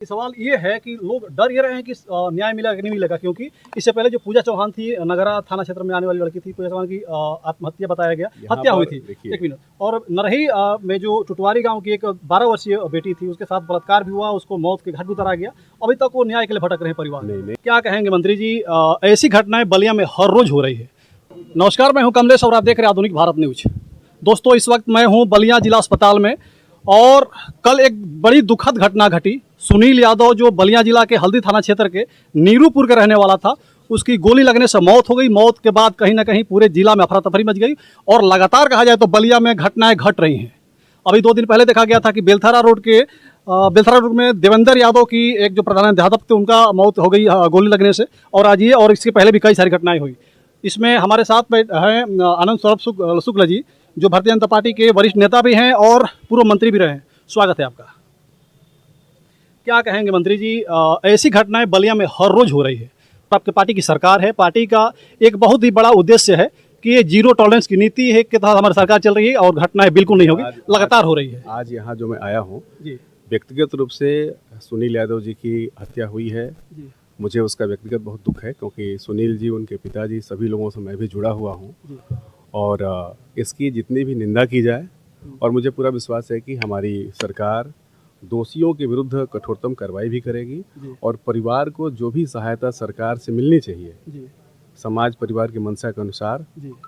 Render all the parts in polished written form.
सवाल ये है कि लोग डर ये रहे हैं कि न्याय मिलेगा कि नहीं मिलेगा, क्योंकि इससे पहले जो पूजा चौहान थी, नगरा थाना क्षेत्र में आने वाली लड़की थी, पूजा चौहान की आत्महत्या बताया गया, हत्या हुई थी। एक मिनट। और नरही में जो टुटवारी गांव की एक 12 वर्षीय बेटी थी, उसके साथ बलात्कार भी हुआ, उसको मौत के घाट भी उतारा गया। अभी तक वो न्याय के लिए भटक रहे हैं परिवार। नहीं। क्या कहेंगे मंत्री जी, ऐसी घटनाएं बलिया में हर रोज हो रही है। नमस्कार, मैं हूँ कमलेश और आप देख रहे हैं आधुनिक भारत न्यूज। दोस्तों, इस वक्त मैं हूँ बलिया जिला अस्पताल में और कल एक बड़ी दुखद घटना घटी। सुनील यादव जो बलिया जिला के हल्दी थाना क्षेत्र के नीरूपुर के रहने वाला था, उसकी गोली लगने से मौत हो गई। मौत के बाद कहीं ना कहीं पूरे जिला में अफरा तफरी मच गई और लगातार कहा जाए तो बलिया में घटनाएं घट रही हैं। अभी 2 दिन पहले देखा गया था कि बेलथरा रोड में देवेंद्र यादव की एक जो प्रधानाध्यापक थे, उनका मौत हो गई गोली लगने से। और आज ये और इसके पहले भी कई सारी घटनाएं हुई। इसमें हमारे साथ हैं आनंद सौरभ शुक्ल जी, जो भारतीय जनता पार्टी के वरिष्ठ नेता भी हैं और पूर्व मंत्री भी रहे हैं। स्वागत है आपका। क्या कहेंगे मंत्री जी, ऐसी घटनाएं बलिया में हर रोज हो रही है। आपके पार्टी की सरकार है, पार्टी का एक बहुत ही बड़ा उद्देश्य है कि ये जीरो टॉलरेंस की नीति है के तहत हमारी सरकार चल रही है और घटनाएं बिल्कुल नहीं होगी, लगातार हो रही है। आज यहाँ जो मैं आया हूँ, व्यक्तिगत रूप से सुनील यादव जी की हत्या हुई है। मुझे उसका व्यक्तिगत बहुत दुख है, क्योंकि सुनील जी, उनके पिताजी, सभी लोगों से मैं भी जुड़ा हुआ हूँ और इसकी जितनी भी निंदा की जाए, और मुझे पूरा विश्वास है कि हमारी सरकार दोषियों के विरुद्ध कठोरतम कार्रवाई भी करेगी और परिवार को जो भी सहायता सरकार से मिलनी चाहिए, समाज परिवार की मंशा के अनुसार,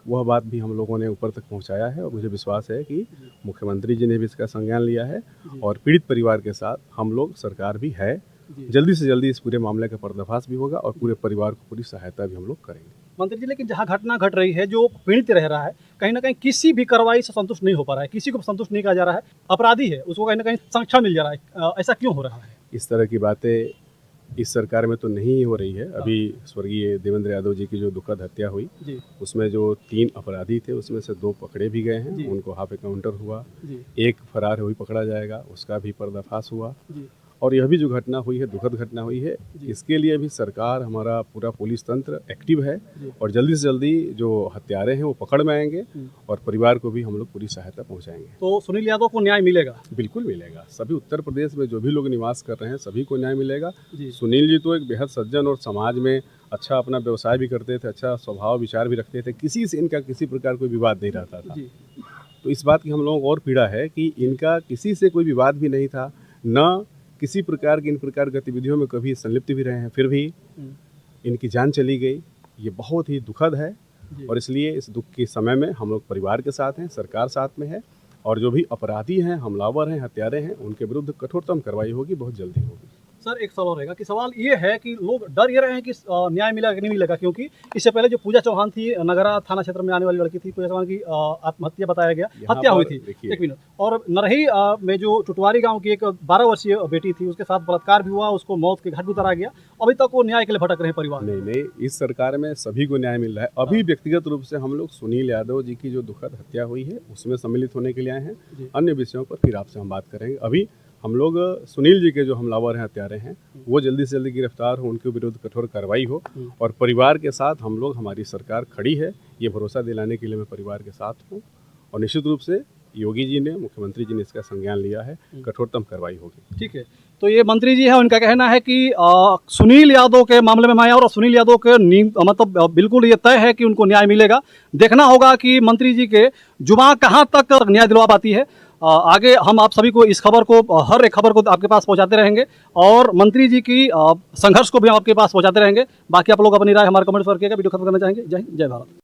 वह बात भी हम लोगों ने ऊपर तक पहुंचाया है। और मुझे विश्वास है कि मुख्यमंत्री जी ने भी इसका संज्ञान लिया है और पीड़ित परिवार के साथ हम लोग, सरकार भी है। जल्दी से जल्दी इस पूरे मामले का पर्दाफाश भी होगा और पूरे परिवार को पूरी सहायता भी हम लोग करेंगे। मंत्री जी, लेकिन जहां घटना घट रही है, जो पीड़ित रह रहा है, कहीं ना कहीं किसी भी कार्रवाई से संतुष्ट नहीं हो पा रहा है, किसी को संतुष्ट नहीं कहा जा रहा है। अपराधी है, उसको कहीं ना कहीं संरक्षण मिल जा रहा है। ऐसा क्यों हो रहा है? इस तरह की बातें इस सरकार में तो नहीं हो रही है। अभी स्वर्गीय देवेंद्र यादव जी की जो दुखद हत्या हुई, उसमें जो 3 अपराधी थे, उसमें से 2 पकड़े भी गए हैं, उनको हाफ एनकाउंटर हुआ। एक फरार है, वही पकड़ा जाएगा, उसका भी पर्दाफाश हुआ। और यह भी जो घटना हुई है, दुखद घटना हुई है, इसके लिए भी सरकार, हमारा पूरा पुलिस तंत्र एक्टिव है और जल्दी से जल्दी जो हत्यारे हैं वो पकड़ में आएंगे और परिवार को भी हम लोग पूरी सहायता पहुंचाएंगे। तो सुनील यादव को न्याय मिलेगा? बिल्कुल मिलेगा। सभी उत्तर प्रदेश में जो भी लोग निवास कर रहे हैं, सभी को न्याय मिलेगा। सुनील जी तो एक बेहद सज्जन और समाज में अच्छा अपना व्यवसाय भी करते थे, अच्छा स्वभाव विचार भी रखते थे, किसी से इनका किसी प्रकार कोई विवाद नहीं रहता था। तो इस बात की हम लोगों को और पीड़ा है कि इनका किसी से कोई विवाद भी नहीं था, न किसी प्रकार की इन प्रकार गतिविधियों में कभी संलिप्त भी रहे हैं, फिर भी इनकी जान चली गई। ये बहुत ही दुखद है और इसलिए इस दुख के समय में हम लोग परिवार के साथ हैं, सरकार साथ में है और जो भी अपराधी हैं, हमलावर हैं, हत्यारे हैं, उनके विरुद्ध कठोरतम कार्रवाई होगी, बहुत जल्दी होगी। सर, एक सवाल रहेगा कि सवाल ये है कि लोग डर ये रहे हैं कि न्याय मिलेगा कि नहीं मिलेगा, क्योंकि इससे पहले जो पूजा चौहान थी, नगरा थाना क्षेत्र में आने वाली लड़की थी, पूजा चौहान की आत्महत्या बताया गया, हत्या हुई थी। एक मिनट। और नरही में जो टुटवारी गांव की एक 12 वर्षीय बेटी थी, उसके साथ बलात्कार भी हुआ, उसको मौत के घाट भी उतारा गया। अभी तक वो न्याय के लिए भटक रहे हैं परिवार। नहीं, इस सरकार में सभी को न्याय मिल रहा है। अभी व्यक्तिगत रूप से हम लोग सुनील यादव जी की जो दुखद हत्या हुई है, उसमें सम्मिलित होने के लिए आए हैं। अन्य विषयों पर फिर आपसे हम बात करेंगे। अभी हम लोग सुनील जी के जो हमलावर हैं, हत्यारे हैं, वो जल्दी से जल्दी गिरफ्तार हो, उनके विरुद्ध कठोर कार्रवाई हो और परिवार के साथ हम लोग, हमारी सरकार खड़ी है, ये भरोसा दिलाने के लिए मैं परिवार के साथ हूँ। और निश्चित रूप से योगी जी ने, मुख्यमंत्री जी ने इसका संज्ञान लिया है, कठोरतम कार्रवाई होगी। ठीक है। तो ये मंत्री जी है, उनका कहना है कि सुनील यादव के मामले में मैं और सुनील यादव के मतलब बिल्कुल ये तय है कि उनको न्याय मिलेगा। देखना होगा कि मंत्री जी के जुबान कहाँ तक न्याय दिलवा पाती है। आगे हम आप सभी को इस खबर को, हर एक खबर को आपके पास पहुंचाते रहेंगे और मंत्री जी की संघर्ष को भी आपके पास पहुंचाते रहेंगे। बाकी आप लोग अपनी राय हमारे कमेंट्स पर रखिएगा। वीडियो खत्म करना चाहेंगे। जय हिंद, जय भारत।